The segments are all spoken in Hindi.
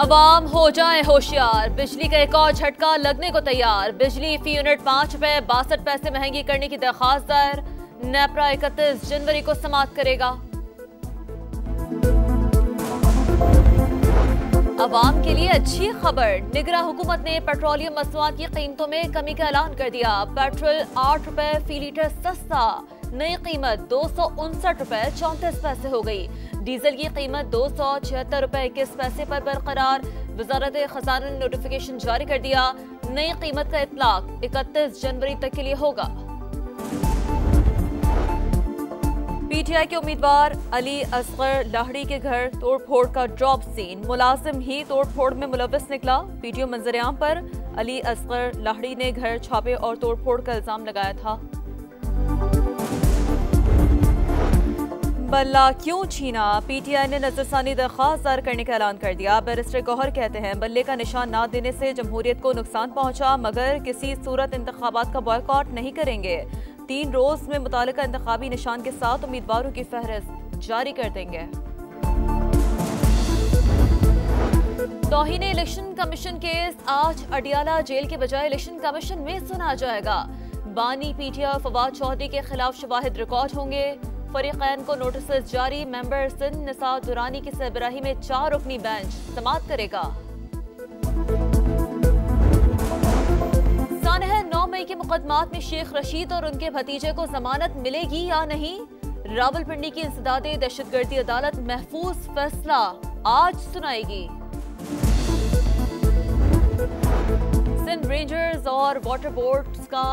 अवाम हो जाए होशियार, बिजली का एक और झटका लगने को तैयार। बिजली फी यूनिट 5 रुपए 62 पैसे महंगी करने की दरखास्त दायर। नेपरा 31 जनवरी को समाप्त करेगा। अवाम के लिए अच्छी खबर, निगरां हुकूमत ने पेट्रोलियम मसनूआत की कीमतों में कमी का ऐलान कर दिया। पेट्रोल 8 रुपए फी लीटर सस्ता, नई कीमत 259 रुपए 34 पैसे हो गई। डीजल की कीमत 276 रुपए 21 पैसे पर बरकरार। वजारत खजाना ने नोटिफिकेशन जारी कर दिया। नई कीमत का इतलाक 31 जनवरी तक के लिए होगा। पीटीआई के उम्मीदवार अली असगर लाहड़ी के घर तोड़फोड़ का ड्रॉप सीन, मुलाजिम ही तोड़फोड़ में मुलविस निकला। पीटीओ मंजरेआम पर अली असगर लाहड़ी ने घर छापे और तोड़फोड़ का इल्जाम लगाया था। बल्ला क्यों छीना, पीटीआई ने नजरसानी दरखास्त दायर करने का ऐलान कर दिया। बैरिस्टर गौहर कहते हैं बल्ले का निशान ना देने से जमहूरियत को नुकसान पहुंचा, मगर किसी सूरत इंतखाबात का बॉयकॉट नहीं करेंगे। 3 रोज में मुतालिका इंतखाबी निशान के साथ उम्मीदवारों की फहरिस्त जारी कर देंगे। तौहीन इलेक्शन कमीशन केस आज अडियाला जेल के बजाय इलेक्शन कमीशन में सुना जाएगा। बानी पीटीआई फवाद चौधरी के खिलाफ शवाहिद रिकॉर्ड होंगे। फरीकैन को नोटिस जारी। मेंबर सिंध निसा दुरानी की सरबराही में 4 रुकनी बेंच समाअत करेगा। 9 मई के मुकदमात में शेख रशीद और उनके भतीजे को जमानत मिलेगी या नहीं। रावलपिंडी की इंसदादे दहशतगर्दी अदालत महफूज फैसला आज सुनाएगी। सिंध रेंजर्स और वाटर बोर्ड्स का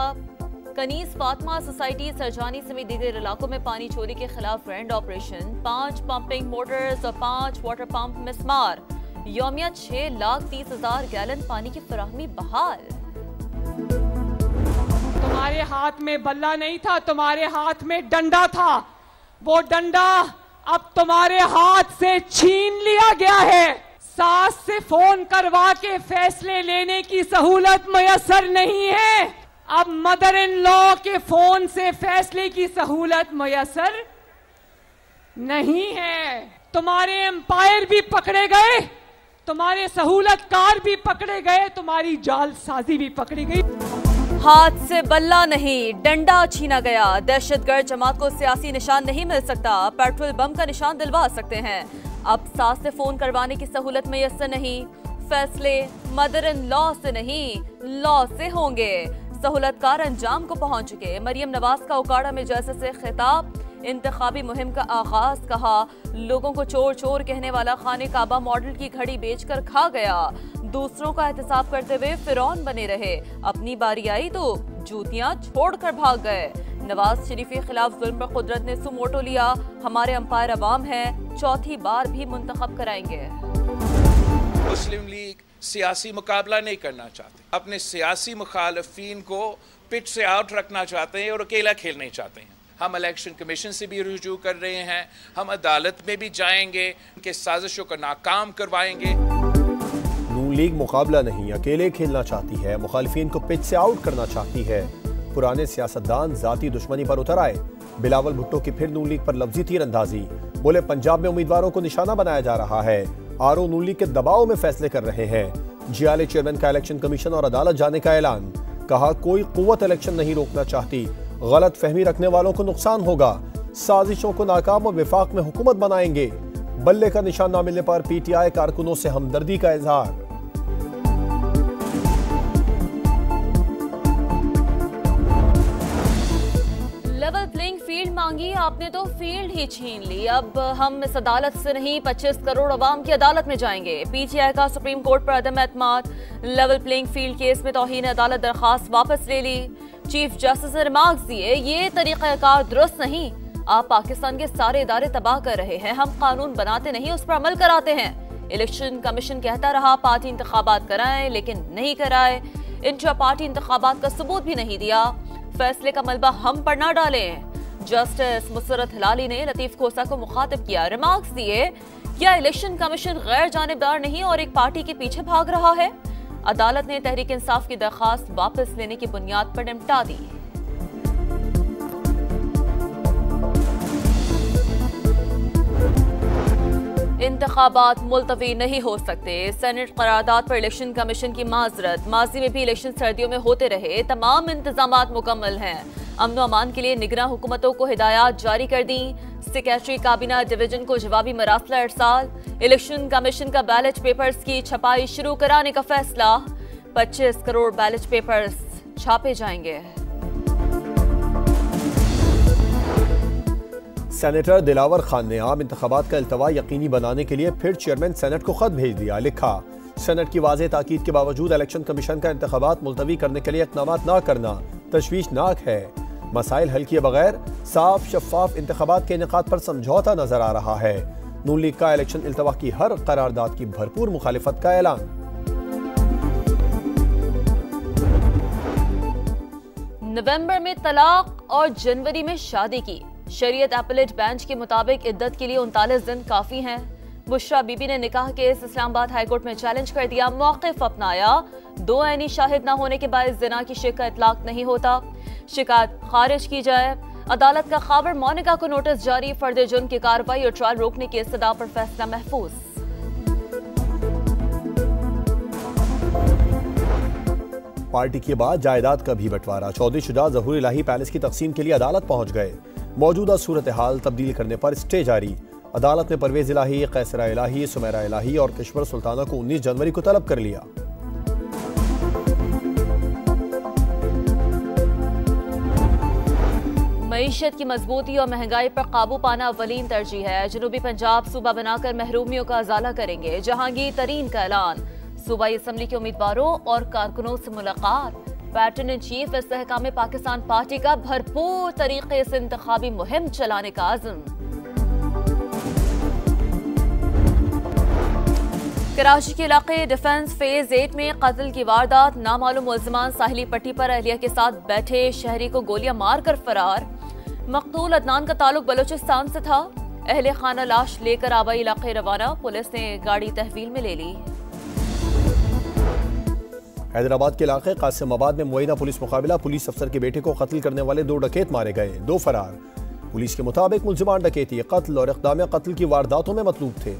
कनीज फातिमा सोसाइटी सरजानी समेत दीगर इलाकों में पानी चोरी के खिलाफ ग्रैंड ऑपरेशन। 5 पंपिंग मोटर्स और 5 वाटर पंप मिसमार। यौमिया 6,30,000 गैलन पानी की फराहमी बहाल। तुम्हारे हाथ में बल्ला नहीं था, तुम्हारे हाथ में डंडा था। वो डंडा अब तुम्हारे हाथ से छीन लिया गया है। सास से फोन करवा के फैसले लेने की सहूलत मयसर नहीं है। अब मदर इन लॉ के फोन से फैसले की सहूलत मयसर नहीं है। तुम्हारे एम्पायर भी पकड़े गए, तुम्हारे सहूलतकार भी पकड़े गए, तुम्हारी जालसाजी भी पकड़ी गई। हाथ से बल्ला नहीं, डंडा छीना गया। दहशतगर्द जमात को सियासी निशान नहीं मिल सकता, पेट्रोल बम का निशान दिलवा सकते हैं। अब सास से फोन करवाने की सहूलत मैसर नहीं। फैसले मदर इन लॉ से नहीं, लॉ से होंगे। सहूलतकार अंजाम को पहुंच चुके। मरियम नवाज का उकाड़ा में जैसे से खिताब। इंतखाबी मुहिम का आगाज, कहा लोगों को चोर चोर कहने वाला खाने काबा मॉडल की घड़ी बेचकर खा गया। दूसरों का एहतसाब करते हुए फिरौन बने रहे। अपनी बारी आई तो जूतियां छोड़कर भाग गए। नवाज शरीफ के खिलाफ जुल्म पर कुदरत ने सुमोटो लिया। हमारे अंपायर अवाम है, चौथी बार भी मुंतखब कराएंगे। मुस्लिम लीग सियासी मुकाबला नहीं करना चाहते, अपने सियासी मुखालफीन को पिच से आउट रखना चाहते हैं और अकेला खेलना चाहते हैं। हम इलेक्शन कमीशन से भी रुजू कर रहे हैं, हम अदालत में भी जाएंगे, उनके साजिशों को नाकाम करवाएंगे। नून लीग मुकाबला नहीं, अकेले खेलना चाहती है, मुखालिफिन को पिच से आउट करना चाहती है। पुराने सियासतदान जाती दुश्मनी पर उतर आए। बिलावल भुट्टो की फिर नून लीग पर लफ्जी तीरंदाजी। बोले पंजाब में उम्मीदवारों को निशाना बनाया जा रहा है। आरओ नून लीग के दबाव में फैसले कर रहे हैं। जियाले चेयरमैन का इलेक्शन कमीशन और अदालत जाने का ऐलान। कहा कोई कुव्वत इलेक्शन नहीं रोकना चाहती, गलत फहमी रखने वालों को नुकसान होगा। साजिशों को नाकाम और विफाक में हुकूमत बनाएंगे। बल्ले का निशान न मिलने पर पीटीआई कारकुनों से हमदर्दी का इजहार। लेवल प्लेइंग फील्ड मांगी आपने तो फील्ड ही छीन ली। अब हम इस अदालत से नहीं 25 करोड़ अवाम की अदालत में जाएंगे। पीटीआई का सुप्रीम कोर्ट पर अदम एतमाद। लेवल प्लेइंग फील्ड केस में तौहीन अदालत दरखास्त वापस ले ली। चीफ जस्टिस ने रिमार्क्स दिए, ये तरीक़ाकार दुरुस्त नहीं। आप पाकिस्तान के सारे इदारे तबाह कर रहे हैं। हम कानून बनाते नहीं, उस पर अमल कराते हैं। इलेक्शन कमीशन कहता रहा पार्टी इंतखाबात कराएं, लेकिन नहीं कराए। इंट्रा पार्टी इंतखाबात का सबूत भी नहीं दिया। फैसले का मलबा हम पर ना डालें। जस्टिस मुसरत हिलाली ने लतीफ खोसा को मुखातिब किया। रिमार्क्स दिए, क्या इलेक्शन कमीशन गैर जानिबदार नहीं और एक पार्टी के पीछे भाग रहा है? अदालत ने तहरीक इंसाफ की दरखास्त वापस लेने की बुनियाद पर निपटा दी। इंतखाबात मुलतवी नहीं हो सकते। सेनेट करारदाद पर इलेक्शन कमीशन की माजरत। माजी में भी इलेक्शन सर्दियों में होते रहे, तमाम इंतजामात मुकम्मल हैं। अमन अमान के लिए निगरां हुकूमतों को हिदायत जारी कर दी। सेक्रेटरी काबीना डिवीजन को जवाबी मरासला इरसाल। इलेक्शन कमीशन का बैलेट पेपर्स की छपाई शुरू कराने का फैसला। 25 करोड़ बैलेट पेपर्स छापे जाएंगे। सेनेटर दिलावर खान ने आम इंतखाबात का इल्तवा यकीनी बनाने के लिए फिर चेयरमैन सेनेट को खत भेज दिया। लिखा, सेनेट की वाज़ेह ताकीद के बावजूद इलेक्शन कमीशन का इंतखाबात मुलतवी करने के लिए इक़दामात न करना तशवीशनाक है। मसाइल हल किए बगैर साफ शफाफ इंतखाबात के इनेकाद पर समझौता नजर आ रहा है। नून लीग का इलेक्शन इल्तवा की हर करारदाद की भरपूर मुखालिफत का ऐलान। नवंबर में तलाक और जनवरी में शादी की शरीयत अपीलेट बेंच के मुताबिक इद्दत के लिए 39 दिन काफी हैं। बुशरा बीबी ने निकाह केस इस्लामाबाद हाईकोर्ट में चैलेंज कर दिया, मौक़िफ़ अपनाया। 2 ऐनी शाहिद न होने के बायस ज़िना की शिकायत इतलाक नहीं होता, शिकायत खारिज की जाए। अदालत का खबर मोनिका को नोटिस जारी। फर्द जुर्म की कार्रवाई और ट्रायल रोकने की इस्तदा पर फैसला महफूज। पार्टी के बाद जायदाद का भी बंटवारा। चौधरी शुजा ज़हूर इलाही पैलेस की तकसीम के लिए अदालत पहुंच गए। मौजूदा सूरत हाल तब्दील करने पर स्टे जारी। अदालत ने परवेज इलाही, कैसरा इलाही, सुमेरा इलाही और किश्वर सुल्ताना को 19 जनवरी को तलब कर लिया। मईशत की मजबूती और महंगाई पर काबू पाना अव्वलीन तरजीह है। जनूबी पंजाब सूबा बनाकर महरूमियों का अजाला करेंगे। जहांगीर तरीन का ऐलान। सूबाई असम्बली के उम्मीदवारों और कारकुनों से मुलाकात। पैटर्न इन चीफ इस्तेहकाम पाकिस्तान पार्टी का भरपूर तरीके से इंतखाबी मुहिम चलाने का आज़म। कराची के इलाके डिफेंस फेज 8 में कत्ल की वारदात। नामालूम मुल्ज़िमान साहिली पट्टी पर अहलिया के साथ बैठे शहरी को गोलियां मारकर फरार। मकतूल अदनान का ताल्लुक बलूचिस्तान से था। अहले खाना लाश लेकर आबाई इलाके रवाना। पुलिस ने गाड़ी तहवील में ले ली। हैदराबाद के इलाके कासिमाबाद में मुआयना पुलिस मुकाबला। पुलिस अफसर के बेटे को कत्ल करने वाले 2 डकैत मारे गए, 2 फरार। पुलिस के मुताबिक मुल्ज़िमान डकैती, कत्ल और इक़दाम कत्ल की वारदातों में मतलूब थे।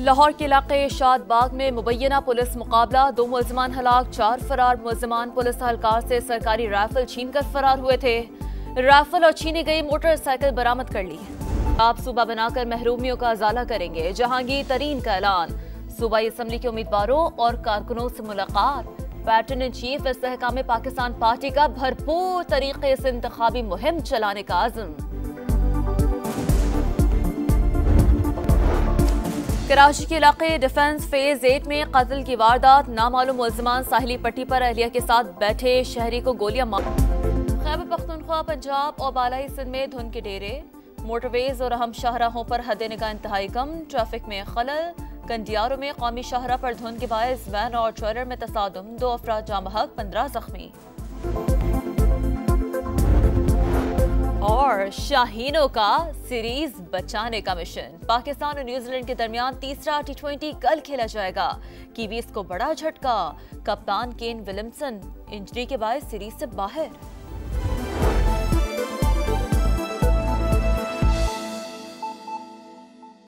लाहौर के इलाके शादबाग में मुबैना पुलिस मुकाबला। 2 मुल्ज़िमान हलाक, 4 फरार। मुल्ज़िमान पुलिस एहलकार से सरकारी राइफल छीनकर फरार हुए थे। राइफल और छीनी गई मोटरसाइकिल बरामद कर ली। आप सूबा बनाकर महरूमियों का अजाला करेंगे। जहांगीर तरीन का ऐलान। सूबाई असम्बली के उम्मीदवारों और कारकुनों से मुलाकात। पैटर्न इन चीफ इस्तेहकाम पाकिस्तान पार्टी का भरपूर तरीके से इंतखाबी मुहिम चलाने का आज़म। कराची के इलाके डिफेंस फेज 8 में कत्ल की वारदात। नामालूम मुल्ज़िमान साहिली पट्टी पर अहलिया के साथ बैठे शहरी को गोलियां मार। खैबर पख्तूनख्वा, पंजाब और बालाई सिंध में धुंध के डेरे। मोटरवेज और अहम शाहराहों पर हद निगाह इंतहाई कम। ट्रैफिक में खलल। कंडियारों में कौमी शाहरा पर धुंध के बायस वैन और ट्रेलर में तसादुम। 2 अफराद जाँ बहक, 15 जख्मी। और शाहीनों का सीरीज बचाने का मिशन। पाकिस्तान और न्यूजीलैंड के दरमियान तीसरा T20 कल खेला जाएगा। कीवीज को बड़ा झटका। कप्तान केन विलियमसन इंजरी के बायस सीरीज से बाहर।